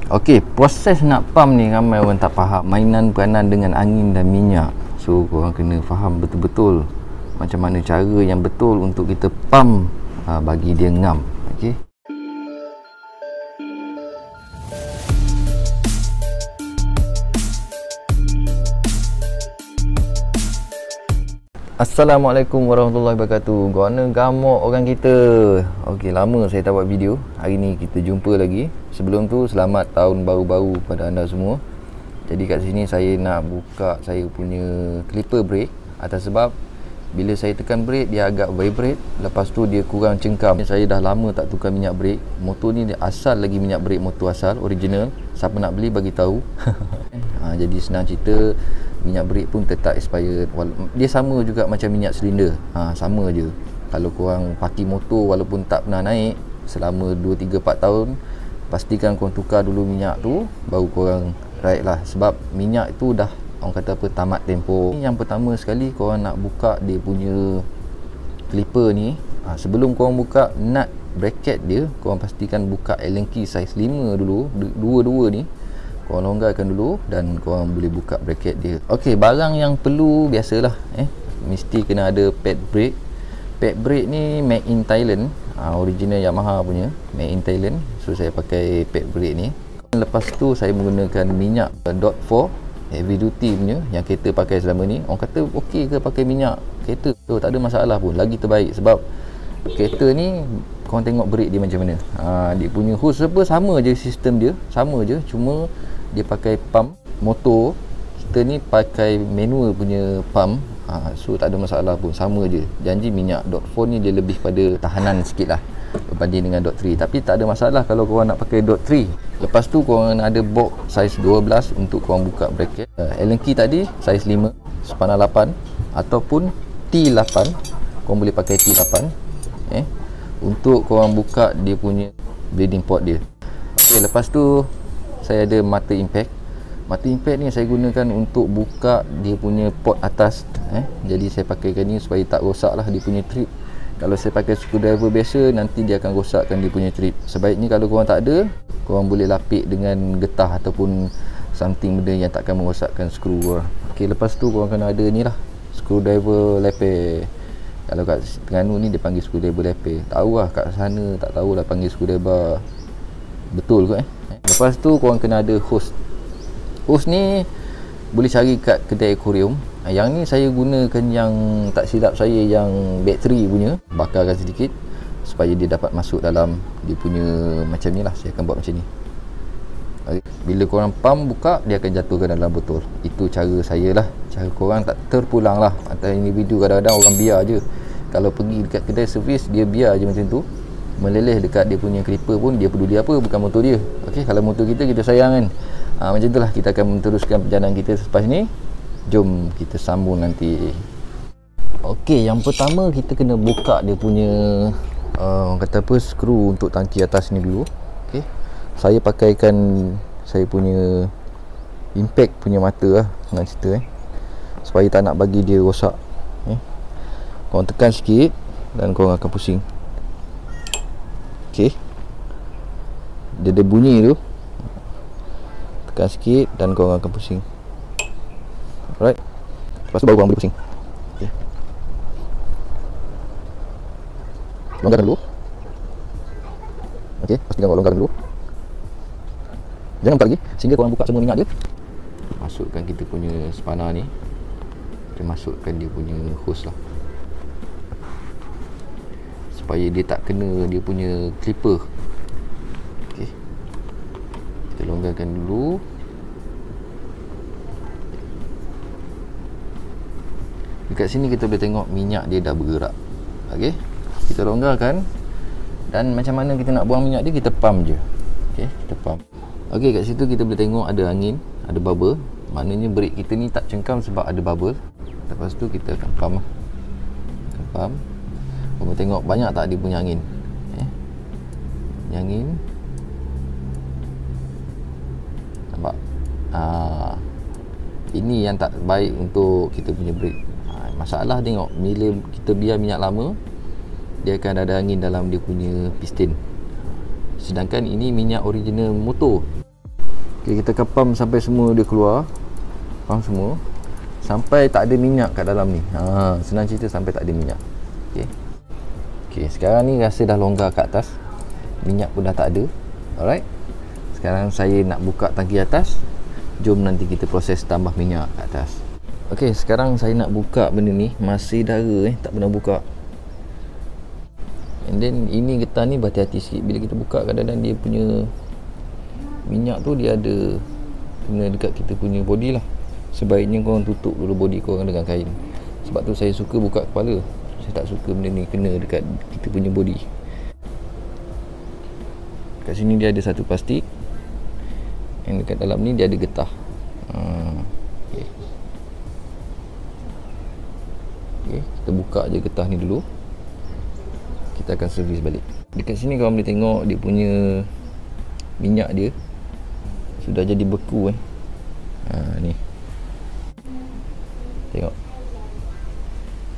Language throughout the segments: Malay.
Okey, proses nak pump ni ramai orang tak faham. Mainan peranan dengan angin dan minyak. So korang kena faham betul-betul macam mana cara yang betul untuk kita pump bagi dia ngam. Okey. Assalamualaikum warahmatullahi wabarakatuh. Guna gamuk orang kita. Okey, lama saya tak buat video. Hari ni kita jumpa lagi. Sebelum tu, selamat tahun baru-baru pada anda semua. Jadi kat sini saya nak buka saya punya clipper brake atas sebab bila saya tekan brake dia agak vibrate, lepas tu dia kurang cengkam. Saya dah lama tak tukar minyak brake. Motor ni dia asal lagi minyak brake motor asal original. Siapa nak beli bagi tahu. Jadi senang cerita, minyak brake pun tetap expired. Dia sama juga macam minyak silinder. Sama je. Kalau korang parking motor walaupun tak pernah naik selama 2, 3, 4 tahun, pastikan korang tukar dulu minyak tu, baru korang ride lah. Sebab minyak tu dah, orang kata apa, tamat tempoh. Yang pertama sekali korang nak buka dia punya clipper ni. Sebelum korang buka nut bracket dia, korang pastikan buka Allen key size 5 dulu. Dua-dua ni korang longgarkan dulu dan korang boleh buka bracket dia. Okey, barang yang perlu biasalah, mesti kena ada pad brake. Pad brake ni made in Thailand, original Yamaha punya, made in Thailand. So saya pakai pad brake ni. Lepas tu saya menggunakan minyak dot 4 heavy duty punya yang kereta pakai selama ni. Orang kata okey ke pakai minyak kereta? So tak ada masalah pun, lagi terbaik. Sebab kereta ni korang tengok brake dia macam mana. Dia punya hose apa sama je, sistem dia sama je, cuma dia pakai pump motor. Kita ni pakai manual punya pump. So tak ada masalah pun, sama je. Janji minyak dot 4 ni dia lebih pada tahanan sikit lah berbanding dengan dot 3. Tapi tak ada masalah kalau korang nak pakai dot 3. Lepas tu korang ada box saiz 12 untuk korang buka bracket. Allen key tadi saiz 5, spanner 8 ataupun T8. Korang boleh pakai T8 untuk korang buka dia punya bleeding port dia. Okey, lepas tu saya ada mata impact. Mata impact ni saya gunakan untuk buka dia punya port atas. Jadi saya pakaikan ni supaya tak rosak lah dia punya trip. Kalau saya pakai screwdriver biasa, nanti dia akan rosakkan dia punya trip. Sebaiknya kalau korang tak ada, korang boleh lapik dengan getah ataupun something benda yang takkan merosakkan skru. Okey, lepas tu korang kena ada ni lah, screwdriver leper. Kalau kat Terengganu ni dia panggil screwdriver leper. Tahu lah kat sana tak tahulah panggil screwdriver betul ke. Lepas tu korang kena ada hose. Hose ni boleh cari kat kedai aquarium. Yang ni saya gunakan yang tak silap saya yang bateri punya. Bakarkan sedikit supaya dia dapat masuk dalam dia punya macam ni lah. Saya akan buat macam ni. Bila korang pump buka, dia akan jatuhkan dalam botol. Itu cara saya lah. Cara korang tak terpulang lah. Antara individu kadang-kadang orang biar je. Kalau pergi dekat kedai servis, dia biar je macam tu. Meleleh dekat dia punya clipper pun, dia peduli apa, bukan motor dia. Okey, kalau motor kita, kita sayang kan. Macam itulah kita akan meneruskan perjalanan kita selepas ni. Jom kita sambung nanti. Okey, yang pertama kita kena buka dia punya orang kata apa, skru untuk tangki atas ni dulu. Okey, saya pakaikan saya punya impact punya mata lah, nak cerita supaya tak nak bagi dia rosak. Korang tekan sikit dan korang akan pusing. Okey, dia ada bunyi tu, tekan sikit dan korang akan pusing. Alright, lepas tu baru korang boleh pusing. Okey, longgarkan dulu. Okey, pastikan korang longgarkan dulu. Jangan buka lagi sehingga korang buka semua minyak dia. Masukkan kita punya spanner ni. Kita masukkan dia punya hose lah, supaya dia tak kena dia punya clipper. Okey, kita longgarkan dulu. Dekat sini kita boleh tengok minyak dia dah bergerak. Okey, kita longgarkan. Dan macam mana kita nak buang minyak dia, kita pump je. Okey, kita pump. Okey, kat situ kita boleh tengok ada angin, ada bubble. Maknanya brake kita ni tak cengkam sebab ada bubble. Lepas tu kita akan pump lah. Kita pump. Korang tengok banyak tak dia punya angin. Angin. Nampak? Ini yang tak baik untuk kita punya brake. Masalah tengok, bila kita biar minyak lama, dia akan ada angin dalam dia punya piston. Sedangkan ini minyak original motor. Okay, kita akan pump sampai semua dia keluar. Pump semua sampai tak ada minyak kat dalam ni. Senang cerita, sampai tak ada minyak. Okay, sekarang ni rasa dah longgar kat atas. Minyak pun dah tak ada. Alright. Sekarang saya nak buka tangki atas. Jom nanti kita proses tambah minyak kat atas. Okay, sekarang saya nak buka benda ni. Masih dara tak pernah buka. And then ini getah ni berhati-hati sikit. Bila kita buka, kadang-kadang dia punya minyak tu dia ada kena dekat kita punya body lah. Sebaiknya korang tutup dulu body korang dengan kain. Sebab tu saya suka buka kepala. Saya tak suka benda ni kena dekat kita punya body. Kat sini dia ada satu plastik. Yang dekat dalam ni dia ada getah. Okay, kita buka je getah ni dulu. Kita akan servis balik. Dekat sini korang boleh tengok dia punya minyak dia sudah jadi beku ni. Tengok.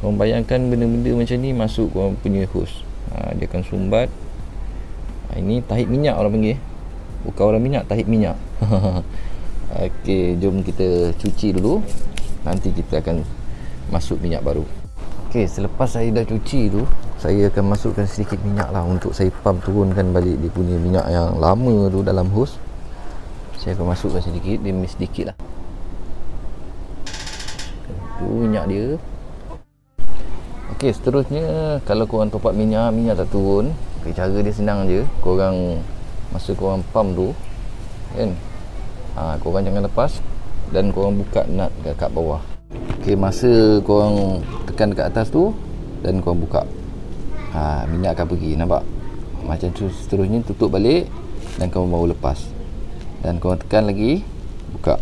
Korang bayangkan benda-benda macam ni masuk korang punya hose. Dia akan sumbat. Ini tahip minyak orang panggil. Bukan orang minyak, tahip minyak. Okey, jom kita cuci dulu. Nanti kita akan masuk minyak baru. Okey, selepas saya dah cuci tu, saya akan masukkan sedikit minyak lah untuk saya pump turunkan balik dia punya minyak yang lama tu dalam hose. Saya akan masukkan sedikit, demi sedikit lah. Tu minyak dia. Okey, seterusnya kalau korang top up minyak tak turun. Okay, cara dia senang je. Korang masa korang pump tu kan, korang jangan lepas dan korang buka nut kat bawah. Okey, masa korang tekan dekat atas tu dan korang buka, minyak akan pergi. Nampak? Macam tu. Seterusnya tutup balik dan korang baru lepas. Dan korang tekan lagi, buka.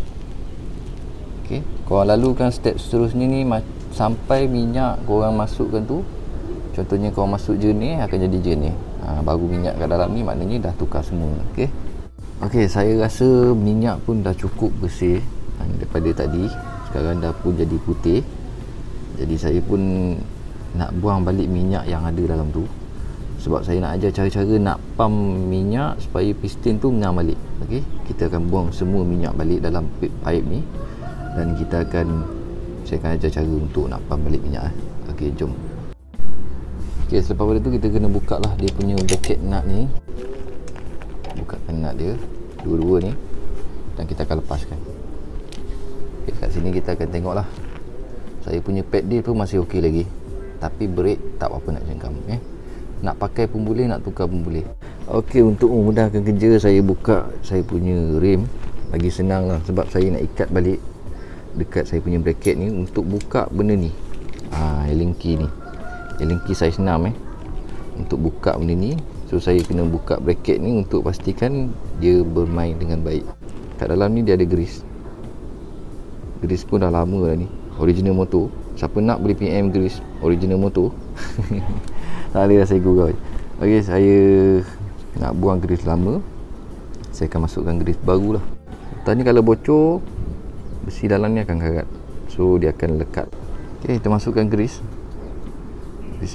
Okey, korang lalukan step seterusnya ni sampai minyak korang masukkan tu. Contohnya korang masuk jernih, akan jadi jernih. Baru minyak kat dalam ni maknanya dah tukar semua. Okey. Okey, saya rasa minyak pun dah cukup bersih daripada tadi. Sekarang dah pun jadi putih. Jadi saya pun nak buang balik minyak yang ada dalam tu. Sebab saya nak ajar cara-cara nak pump minyak supaya piston tu ngam balik. Okey, kita akan buang semua minyak balik dalam pipe ni. Dan saya akan ajar cara untuk nak pump balik minyak. Okey, jom. Okey, selepas pada tu kita kena buka lah dia punya bracket nut ni. Bukakan nut dia, dua-dua ni. Dan kita akan lepaskan. Okay, kat sini kita akan tengok lah. Saya punya pad dia pun masih okey lagi. Tapi brake tak apa nak jengkam. Nak pakai pun boleh, nak tukar pun boleh. Okey, untuk memudahkan kerja, saya buka saya punya rim. Lagi senang lah sebab saya nak ikat balik dekat saya punya bracket ni untuk buka benda ni. Allen key ni. Allen key saiz 6 untuk buka benda ni. So saya kena buka bracket ni untuk pastikan dia bermain dengan baik. Kat dalam ni dia ada grease. Grease pun dah lama dah ni. Original motor. Siapa nak boleh PM grease original motor. Tak boleh dah saya gurau. Okey, saya nak buang grease lama. Saya akan masukkan grease baru lah. Tadi kalau bocor, besi dalam ni akan karat. So dia akan lekat. Okey, kita masukkan grease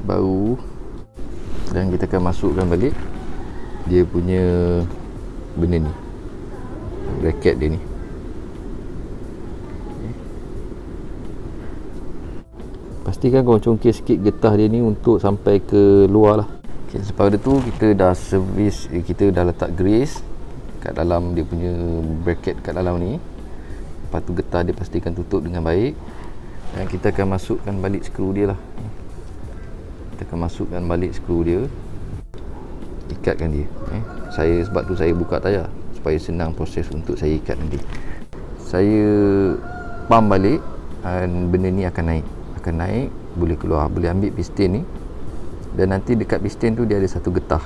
baru. Dan kita akan masukkan balik dia punya benda ni, bracket dia ni. Pastikan kau congkir sikit getah dia ni untuk sampai ke luar lah. Okay, lepas tu kita dah servis, kita dah letak grease kat dalam dia punya bracket kat dalam ni. Lepas tu getah dia pastikan tutup dengan baik. Dan kita akan masukkan balik skru dia lah. Kita akan masukkan balik skru dia, ikatkan dia. Sebab tu saya buka tayar supaya senang proses untuk saya ikat nanti. Saya pump balik dan benda ni akan naik, boleh keluar, boleh ambil piston ni. Dan nanti dekat piston tu dia ada satu getah.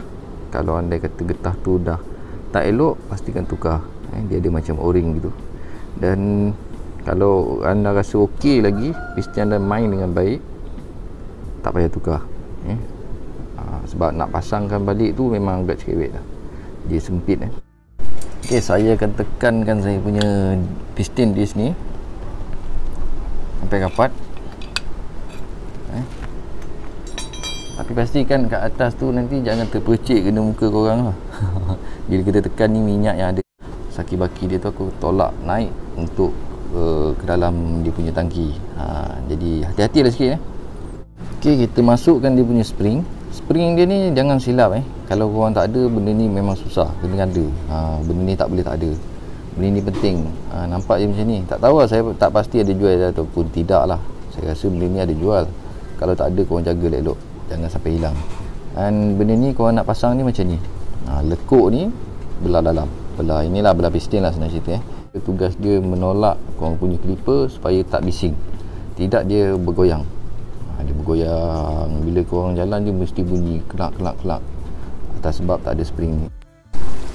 Kalau anda kata getah tu dah tak elok, pastikan tukar. Dia ada macam o-ring gitu. Dan kalau anda rasa okey lagi, piston anda main dengan baik, tak payah tukar. Sebab nak pasangkan balik tu memang agak cerewet lah. Dia sempit. Okey, saya akan tekankan saya punya piston disc ni sampai rapat. Tapi pastikan kat atas tu nanti jangan terpercik kena muka korang lah. Bila kita tekan ni minyak yang ada. saki-baki dia tu aku tolak naik untuk ke dalam dia punya tangki. Jadi hati-hati lah sikit Okey, kita masukkan dia punya spring. Spring dia ni jangan silap kalau korang tak ada, benda ni memang susah, kena ada. Benda ni tak boleh tak ada. Benda ni penting. Nampak je macam ni. Tak tahu lah, saya tak pasti ada jual ataupun tidak lah. Saya rasa benda ni ada jual. Kalau tak ada, korang jaga elok, jangan sampai hilang. Dan benda ni korang nak pasang ni macam ni. Lekuk ni belah dalam, inilah belah piston lah senang cerita Tugas dia menolak korang punya clipper supaya tak bising, tidak dia bergoyang. Dia bergoyang bila korang jalan, dia mesti bunyi kelak atas sebab tak ada spring ni.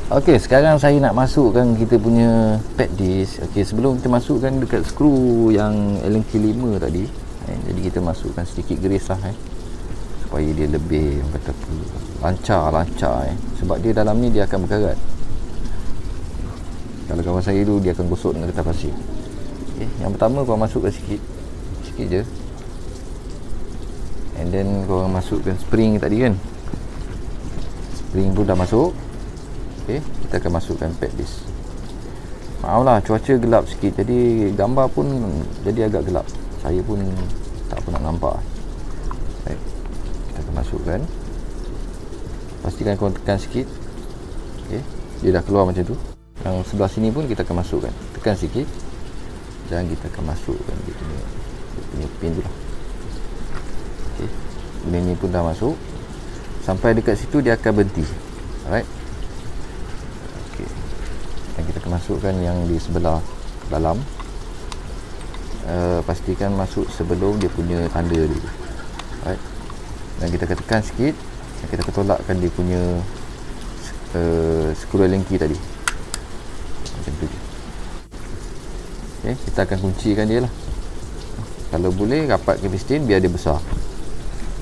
Okey, sekarang saya nak masukkan kita punya pad disc. Okey, sebelum kita masukkan dekat skru yang Allen key 5 tadi, jadi kita masukkan sedikit grease lah supaya dia lebih kata lancar sebab dia dalam ni dia akan berkarat. Kalau kawan saya tu dia akan gosok dengan kertas pasir. Okay, yang pertama korang masukkan sikit je, and then korang masukkan spring tadi kan. Spring tu dah masuk. Okay, kita akan masukkan pad disc. Maaf lah, cuaca gelap sikit, jadi gambar pun jadi agak gelap. Saya pun tak pernah nampak. Baik, kita akan masukkan. Pastikan korang tekan sikit. Okay, dia dah keluar macam tu. Yang sebelah sini pun kita akan masukkan, tekan sikit, dan kita akan masukkan dia punya pin tu lah. Okay, benda ni pun dah masuk. Sampai dekat situ dia akan berhenti. Alright. Okay, dan kita akan masukkan yang di sebelah dalam. Pastikan masuk sebelum dia punya tanda dia. Alright. Dan kita akan tekan sikit, dan kita akan tolakkan dia punya skru Allen key tadi. Macam tu je. Okay, kita akan kuncikan dia lah. Kalau boleh rapatkan piston biar dia besar,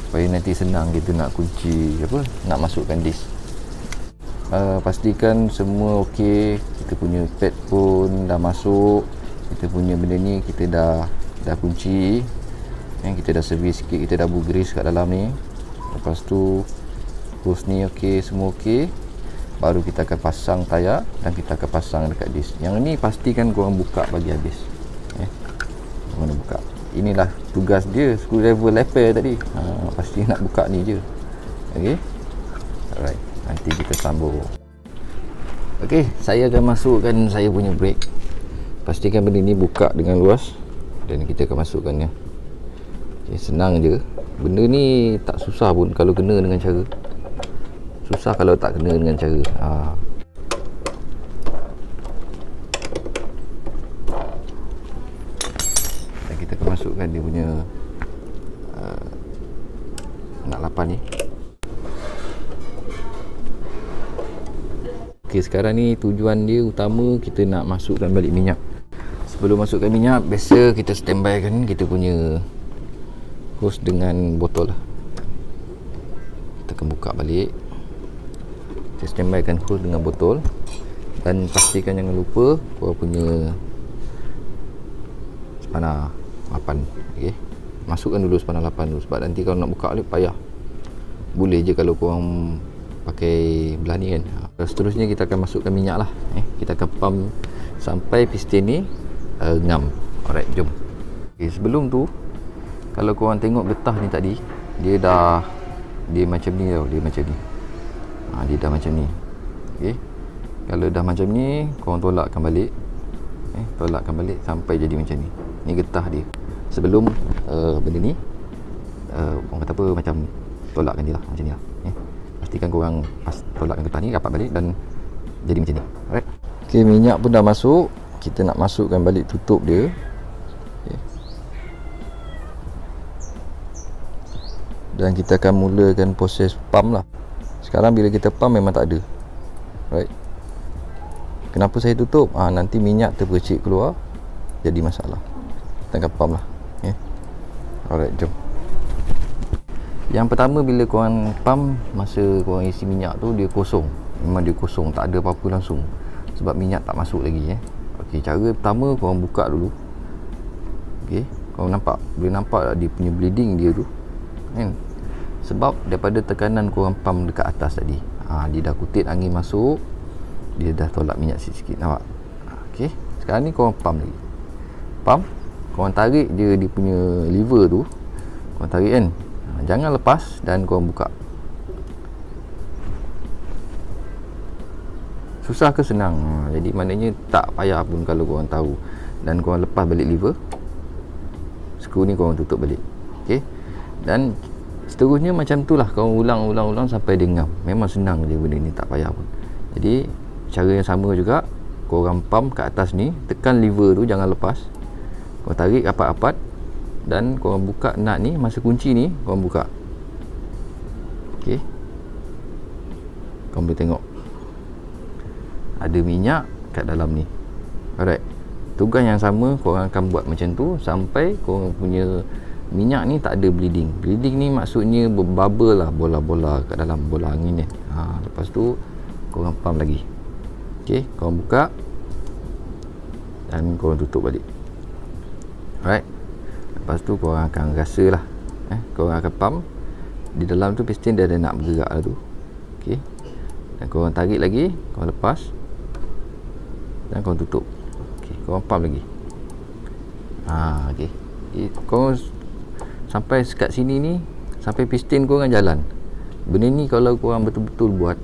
supaya nanti senang kita nak kunci nak masukkan disk. Pastikan semua okey. Kita punya pad pun dah masuk, kita punya benda ni kita dah kunci, kita dah servis sikit, kita dah buat grease kat dalam ni. Lepas tu hose ni okey, semua okey, baru kita akan pasang tayar dan kita akan pasang dekat disk. Yang ni pastikan korang buka bagi habis. Korang buka. Inilah tugas dia, screwdriver leper tadi. Pasti nak buka ni je. Okey. Alright, nanti kita sambung. Okey, saya akan masukkan saya punya brake. Pastikan benda ni buka dengan luas dan kita akan masukkannya. Okay, senang je. Benda ni tak susah pun kalau kena dengan cara. Susah kalau tak kena dengan cara. Dan kita akan masukkan dia punya nak 8 ni. Okey, sekarang ni tujuan dia utama kita nak masukkan balik minyak. Sebelum masukkan minyak, biasa kita standby kan kita punya hose dengan botol lah. Kita akan buka balik. Kita standby kan hose dengan botol. Dan pastikan jangan lupa korang punya spanner 8. Okay, masukkan dulu spanner 8 dulu, sebab nanti kalau nak buka balik payah. Boleh je kalau korang pakai belah ni kan. Seterusnya kita akan masukkan minyak lah. Kita akan pump sampai piston ni ngam. Alright, jom. Okay, sebelum tu kalau korang tengok getah ni tadi, dia macam ni tau. Dia macam ni. Dia dah macam ni. Okay, kalau dah macam ni, korang tolakkan balik. Tolakkan balik sampai jadi macam ni. Ni getah dia. Sebelum benda ni orang kata apa, macam tolakkan dia lah macam ni lah. Pastikan korang tolakkan getah ni, rapat balik dan jadi macam ni. Alright. Okay, minyak pun dah masuk. Kita nak masukkan balik tutup dia. Okay. Dan kita akan mulakan proses pump lah. Sekarang bila kita pump memang tak ada. Right. Kenapa saya tutup? Nanti minyak terpercik keluar, jadi masalah. Kita akan pump lah. Okay. Alright, jom. Yang pertama, bila korang pump, masa korang isi minyak tu dia kosong. Memang dia kosong, tak ada apa-apa langsung, sebab minyak tak masuk lagi. Okey, cara pertama korang buka dulu. Okey, korang nampak, boleh nampak dia punya bleeding dia tu kan? Sebab daripada tekanan korang pump dekat atas tadi, dia dah kutip angin masuk, dia dah tolak minyak sikit-sikit, nampak? Okey, sekarang ni korang pump lagi. Pump, korang tarik je dia punya lever tu. Korang tarik kan, jangan lepas dan korang buka. Susah ke senang? Jadi maknanya tak payah pun kalau korang tahu. Dan korang lepas balik lever, skru ni korang tutup balik. Okey, dan seterusnya macam tu lah, korang ulang sampai dia ngam. Memang senang je benda ni, tak payah pun. Jadi cara yang sama juga, korang pump kat atas ni, tekan lever tu, jangan lepas. Korang tarik rapat-rapat dan korang buka nut ni, masa kunci ni korang buka. Okey, korang boleh tengok ada minyak kat dalam ni. Alright, tugas yang sama korang akan buat macam tu sampai korang punya minyak ni tak ada bleeding. Bleeding ni maksudnya bubble lah, bola-bola kat dalam, bola angin ni. Lepas tu korang pump lagi. Okey, korang buka dan korang tutup balik. Alright, lepas tu korang akan rasa lah, korang akan pump. Di dalam tu piston dia ada nak bergerak lah tu. Okey, dan korang tarik lagi, korang lepas dan korang tutup. Okey, korang pump lagi. Okey, korang sampai kat sini ni, sampai piston korang jalan. Benda ni kalau korang betul-betul buat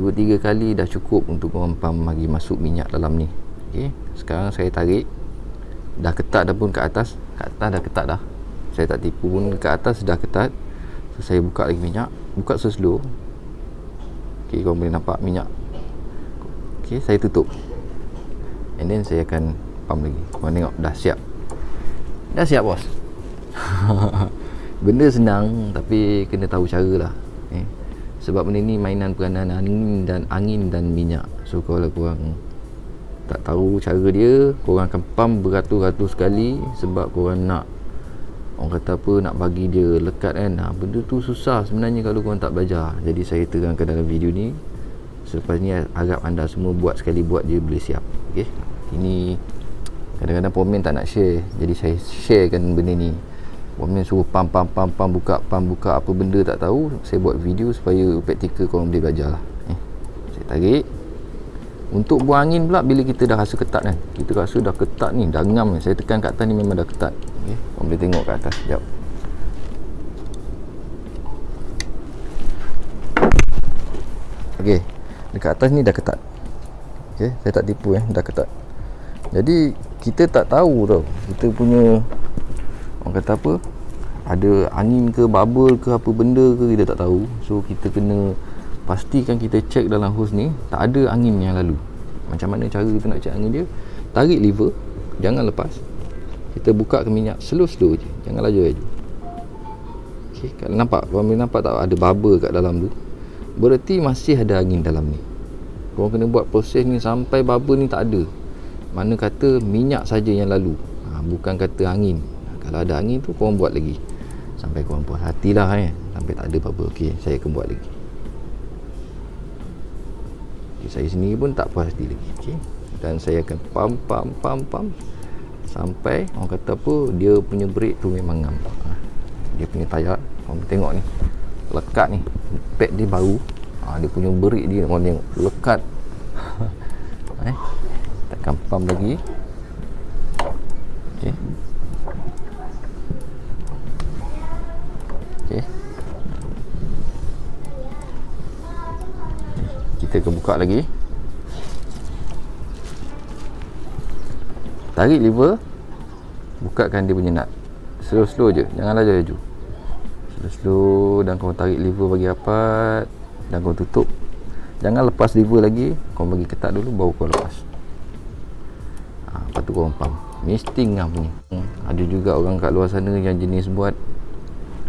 2-3 kali dah cukup untuk korang pump bagi masuk minyak dalam ni. Okey, sekarang saya tarik, dah ketat dah pun kat atas dah ketat dah. Saya tak tipu pun, kat atas dah ketat. So saya buka lagi minyak, buka slow. Okey, korang boleh nampak minyak. Okey, saya tutup. And then saya akan pump lagi. Korang tengok dah siap. Dah siap, bos. Benda senang tapi kena tahu cara lah. Sebab benda ni mainan peranan angin dan minyak. So kalau korang tak tahu cara dia, korang akan pump beratus-ratus kali sebab korang nak, orang kata apa, nak bagi dia lekat kan. Benda tu susah sebenarnya kalau korang tak belajar. Jadi saya terangkan dalam video ni. Selepas ni harap anda semua buat sekali, buat je boleh siap. Okay, ini kadang-kadang pomen tak nak share, jadi saya sharekan benda ni. Pomen suruh pump buka apa benda tak tahu, saya buat video supaya praktikal korang boleh belajar lah. Saya tarik. Untuk buang angin pula, bila kita dah rasa ketat kan, kita rasa dah ketat ni, dah ngam ni, saya tekan kat atas ni memang dah ketat. Okay, korang boleh tengok kat atas. Sekejap. Okay, dekat atas ni dah ketat. Okay, saya tak tipu dah ketat. Jadi kita tak tahu tau, kita punya, orang kata apa, ada angin ke, bubble ke, apa benda ke, kita tak tahu. So kita kena pastikan kita cek dalam hose ni tak ada angin yang lalu. Macam mana cara kita nak cek angin dia? Tarik lever, jangan lepas. Kita buka ke minyak slow je, jangan laju. Okay, kalau nampak, korang boleh nampak tak ada bubble kat dalam tu, berarti masih ada angin dalam ni. Korang kena buat proses ni sampai bubble ni tak ada. Mana kata minyak saja yang lalu, bukan kata angin. Kalau ada angin tu korang buat lagi sampai korang puas hatilah sampai tak ada bubble. Okey, saya akan buat lagi. Okay, saya sendiri pun tak puas hati lagi. Okey, dan saya akan pump sampai orang kata apa, dia punya brake tu memang ngam. Dia punya tayar, korang tengok ni, lekat ni, pad dia baru. Dia punya brake dia, korang tengok lekat. Tekan pump lagi. Okey. Okey. Kita akan buka lagi. Tarik lever, bukakan dia punya nut. Slow je, jangan laju. Slow dan kau tarik lever bagi rapat dan kau tutup. Jangan lepas lever lagi, kau bagi ketat dulu baru kau lepas. Lepas tu korang pump. Mesti ngam ni. Ada juga orang kat luar sana yang jenis buat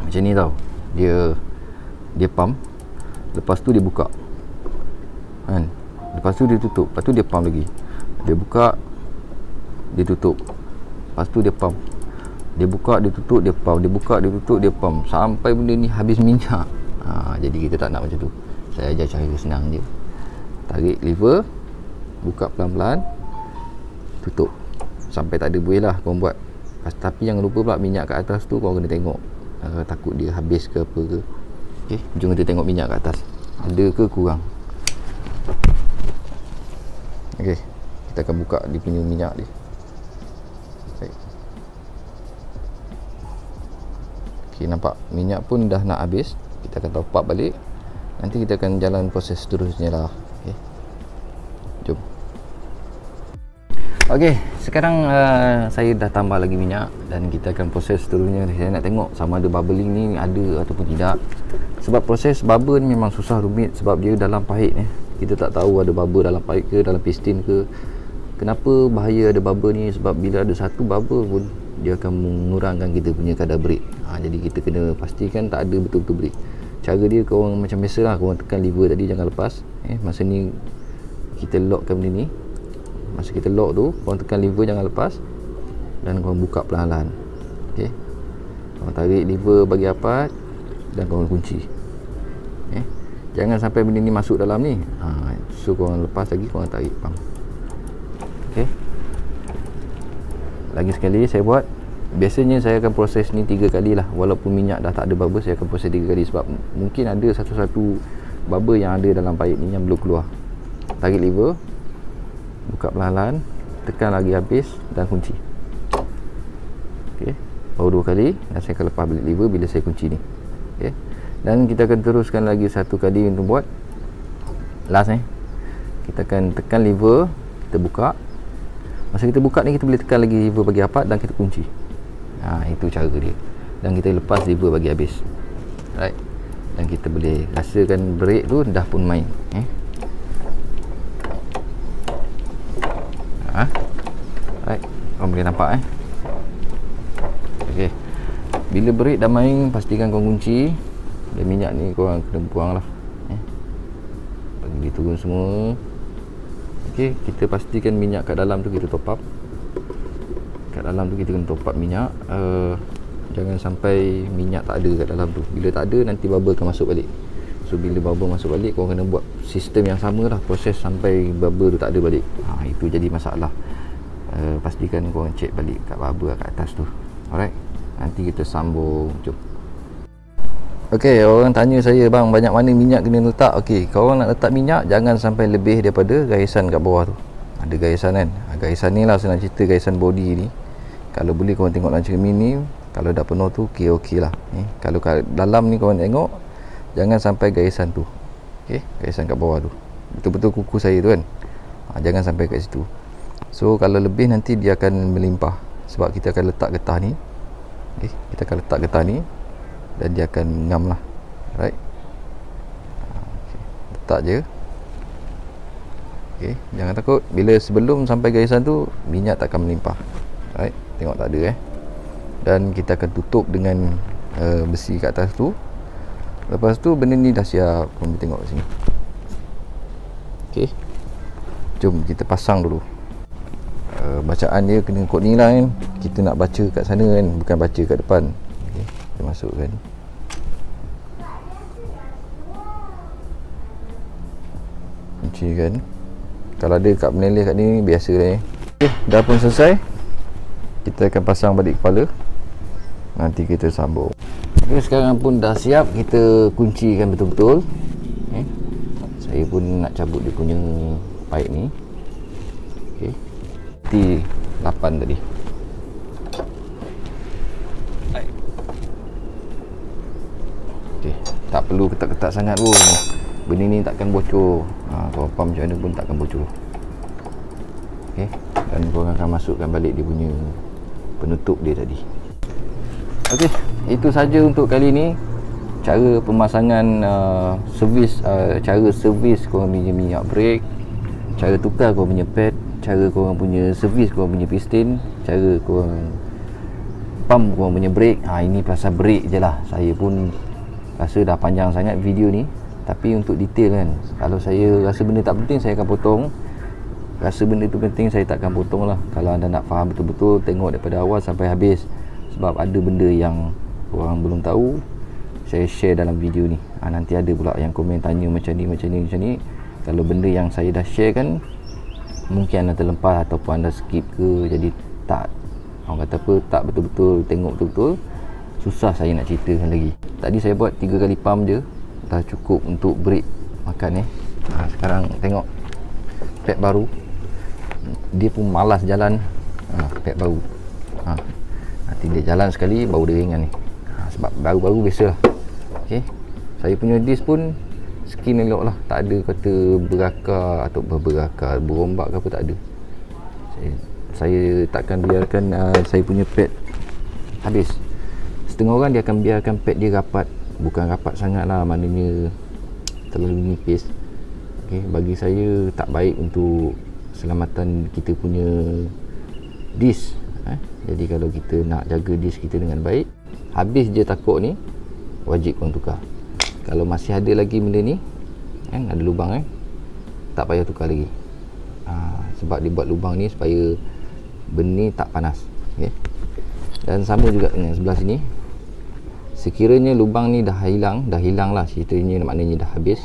macam ni tau. Dia pump, lepas tu dia buka kan, lepas tu dia tutup, lepas tu dia pump lagi. Dia buka, dia tutup, lepas tu dia pump, dia buka, dia tutup, dia pump, dia buka, dia tutup, dia pump sampai benda ni habis minyak. Jadi kita tak nak macam tu. Saya ajar cara senang je. Tarik lever, buka pelan-pelan, tutup sampai tak ada buih lah korang buat. Tapi jangan lupa pula minyak kat atas tu korang kena tengok, takut dia habis ke apa ke. Okay, jom kita tengok minyak kat atas ada ke kurang. Kita akan buka dia punya minyak dia. Baik. Okay, nampak minyak pun dah nak habis. Kita akan top up balik. Nanti kita akan jalan proses seterusnya lah. Okay. Jom. Okey, sekarang saya dah tambah lagi minyak dan kita akan proses seterusnya. Saya nak tengok sama ada bubbling ni ada ataupun tidak. Sebab proses bubble ni memang susah rumit sebab dia dalam pahit ni. Kita tak tahu ada bubble dalam pahit ke, dalam piston ke. Kenapa bahaya ada bubble ni? Sebab bila ada satu bubble pun dia akan mengurangkan kita punya kadar brake. Jadi kita kena pastikan tak ada betul-betul brake. Cara dia korang macam biasalah, korang tekan lever tadi jangan lepas. Masa ni kita lockkan benda ni. Masa kita lock tu, korang tekan lever jangan lepas dan korang buka perlahan-lahan. Okey. Korang tarik lever bagi rapat dan korang kunci. Jangan sampai benda ni masuk dalam ni. So korang lepas lagi, korang tarik pam. Okey. Lagi sekali saya buat. Biasanya saya akan proses ni 3 kali lah. Walaupun minyak dah tak ada bubble, saya akan proses 3 kali sebab mungkin ada satu-satu bubble yang ada dalam pahit ni yang belum keluar. Tarik lever, buka perlahan-lahan, tekan lagi habis dan kunci. Okey, baru 2 kali dan saya akan lepas balik lever bila saya kunci ni. Okey. Dan kita akan teruskan lagi 1 kali untuk buat last kita akan tekan lever, kita buka. Masa kita buka ni kita boleh tekan lagi lever bagi rapat dan kita kunci. Itu cara dia. Dan kita lepas lever bagi habis. Right. Dan kita boleh rasakan brake tu dah pun main. Right. Korang boleh nampak Okey. Bila brake dah main, pastikan korang kunci. Dan minyak ni korang kena buang lah. Bagi dia turun semua. Okey, kita pastikan minyak kat dalam tu kita top up. Kat dalam tu kita kena top up minyak. Jangan sampai minyak tak ada kat dalam tu. Bila tak ada, nanti bubble akan masuk balik. So bila bubble masuk balik, korang kena buat sistem yang sama lah, proses sampai bubble tu tak ada balik. Itu jadi masalah. Pastikan korang check balik kat bubble kat atas tu. Alright, nanti kita sambung. Jom. Okey, orang tanya saya, bang, banyak mana minyak kena letak? Okey, kalau orang nak letak minyak, jangan sampai lebih daripada garisan kat bawah tu. Ada garisan kan? Garisan ni lah saya nak cerita, garisan body ni. Kalau boleh korang tengok dalam cermin ni, kalau dah penuh tu okey lah. Kalau kat dalam ni korang tengok, jangan sampai garisan tu. Okey, garisan kat bawah tu. Betul-betul kuku saya tu kan. Jangan sampai kat situ. So kalau lebih nanti dia akan melimpah. Sebab kita akan letak getah ni. Okey, kita akan letak getah ni dan dia akan ngam lah. Right. Okay. Letak je. Okay, jangan takut. Bila sebelum sampai garisan tu, minyak tak akan melimpah. Right. Tengok tak ada Dan kita akan tutup dengan besi kat atas tu. Lepas tu benda ni dah siap. Korang tengok kat sini. Okay, jom kita pasang dulu. Bacaan dia kena kod ni lah kan. Kita nak baca kat sana kan, bukan baca kat depan. Kita masukkan. Kunci kan. Kalau ada kad peneleh kat ni, biasa dah Okay, dah pun selesai. Kita akan pasang balik kepala. Nanti kita sambung. Okay, sekarang pun dah siap. Kita kuncikan betul-betul. Saya pun nak cabut dia punya pipe ni. Okay, T8 tadi. Okay, tak perlu ketat-ketat sangat pun. Benda ni takkan bocor. Korang pump macam mana pun takkan bocor. Okay, dan korang akan masukkan balik dia punya penutup dia tadi. Okay, itu saja untuk kali ni. Cara pemasangan cara servis korang punya minyak brake, cara tukar korang punya pad, cara korang punya servis korang punya piston, cara korang pump korang punya brake. Ini pasal brake je lah. Saya pun rasa dah panjang sangat video ni, tapi untuk detail kan, kalau saya rasa benda tak penting, saya akan potong. Rasa benda tu penting, saya takkan potong lah. Kalau anda nak faham betul-betul, tengok daripada awal sampai habis. Sebab ada benda yang korang belum tahu, saya share dalam video ni. Nanti ada pula yang komen tanya macam ni. Kalau benda yang saya dah share kan, mungkin anda terlepas ataupun anda skip ke, jadi tak, orang kata apa, tak betul-betul tengok betul-betul. Susah saya nak ceritakan lagi. Tadi saya buat 3 kali pump je, dah cukup untuk brake makan Sekarang tengok pad baru. dia pun malas jalan. Pad baru. Nanti dia jalan sekali baru dia ringan ni. Sebab baru-baru biasalah. Okey. Saya punya disk pun skin elok lah, tak ada kata berakar atau berombak ke apa, tak ada. Saya takkan biarkan saya punya pad habis. Setengah orang dia akan biarkan pad dia rapat, bukan rapat sangat lah, maknanya terlalu nipis. Okay, bagi saya tak baik untuk keselamatan kita punya disk. Jadi kalau kita nak jaga disk kita dengan baik, habis je takuk ni, wajib korang tukar. Kalau masih ada lagi benda ni kan, ada lubang tak payah tukar lagi. Sebab dia buat lubang ni supaya benda ni tak panas. Okay. Dan sama juga dengan sebelah sini. Sekiranya lubang ni dah hilang lah ceritanya, maknanya dah habis,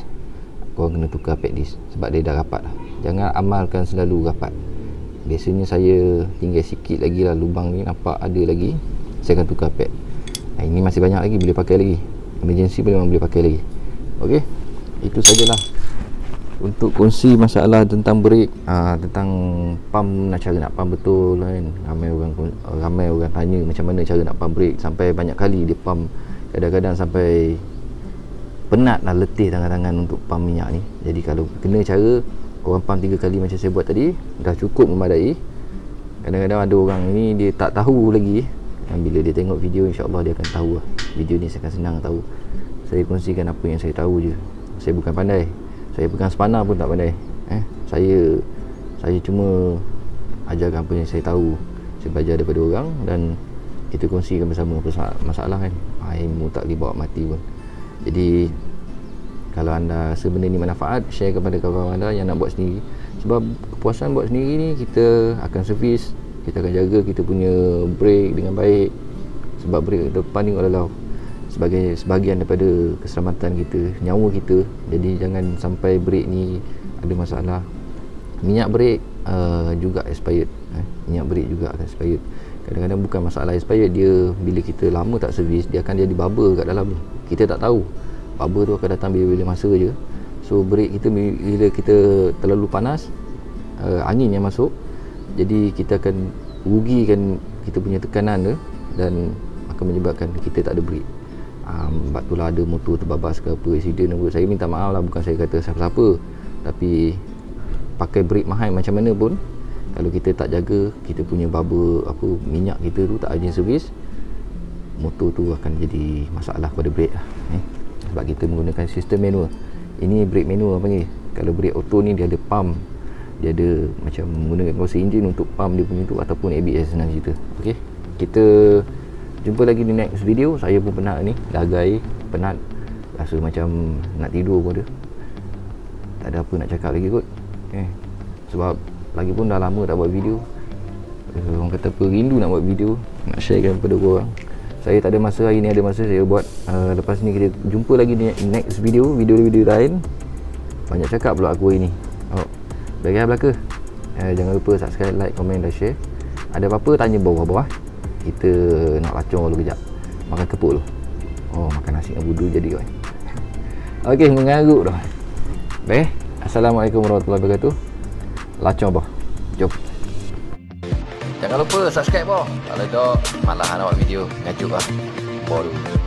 korang kena tukar pad disk sebab dia dah rapat lah. Jangan amalkan selalu rapat. Biasanya saya tinggal sikit lagi lah lubang ni, nampak ada lagi, saya akan tukar pad. Ini masih banyak lagi, boleh pakai lagi. Emergency pun memang boleh pakai lagi. Okey, itu sajalah untuk kongsi masalah tentang brake, tentang pump, cara nak pump betul kan. Ramai orang tanya macam mana cara nak pump brake, sampai banyak kali dia pump, kadang-kadang sampai penat lah, letih tangan-tangan untuk pump minyak ni. Jadi kalau kena cara, korang pump 3 kali macam saya buat tadi, dah cukup memadai. Kadang-kadang ada orang ni dia tak tahu lagi, dan bila dia tengok video, insyaAllah dia akan tahu lah. Video ni saya akan senang tahu. Saya kongsikan apa yang saya tahu je. Saya bukan pandai, saya pegang spana pun tak pandai. Saya cuma ajarkan apa yang saya tahu. Saya belajar daripada orang dan kita kongsikan bersama. Masalah kan, ilmu tak boleh bawa mati pun. Jadi kalau anda rasa benda ni manfaat, share kepada kawan-kawan anda yang nak buat sendiri. Sebab kepuasan buat sendiri ni, kita akan servis, kita akan jaga kita punya brake dengan baik. Sebab brake depan ni adalah sebahagian daripada keselamatan kita, nyawa kita. Jadi jangan sampai brake ni ada masalah. Minyak brake juga expired. Minyak brake juga akan expired. Kadang-kadang bukan masalah expired, dia bila kita lama tak servis, dia akan jadi bubble kat dalam ni. Kita tak tahu. Bubble tu akan datang bila-bila masa je. So brake kita bila kita terlalu panas, angin yang masuk, jadi kita akan rugikan kita punya tekanan tu dan akan menyebabkan kita tak ada brake. Sebab itulah ada motor terbabas ke apa, accident apa. Saya minta maaf lah, bukan saya kata siapa-siapa, tapi pakai brake mahal macam mana pun, kalau kita tak jaga kita punya bubble minyak kita tu, tak ada servis, motor tu akan jadi masalah pada brake lah. Sebab kita menggunakan sistem manual. Ini brake manual panggil. Kalau brake auto ni dia ada pump, dia ada macam menggunakan kursi enjin untuk pump dia punya tu, ataupun ABS senang cerita. Okey, kita jumpa lagi di next video. Saya pun penat ni, dagai, penat, rasa macam nak tidur pun ada. Tak ada apa nak cakap lagi kot. Sebab lagi pun dah lama tak buat video. Orang kata apa, rindu nak buat video, nak sharekan kepada korang. Saya tak ada masa, hari ni ada masa saya buat. Lepas ni kita jumpa lagi di next video lain. Banyak cakap pula aku hari ni. Bagi belaka. Jangan lupa subscribe, like, komen dan share. Ada apa-apa tanya bawah-bawah. Kita nak lacong dulu kejap. Makan kepuk dulu. Makan nasi dengan budu jadi kan. Okey, mengarut dah. Baik. Assalamualaikum warahmatullahi wabarakatuh. Lacong bawah. Jom. Jangan lupa subscribe bawah. Kalau tak, malah nak buat video. Ngajuk lah. Bodoh.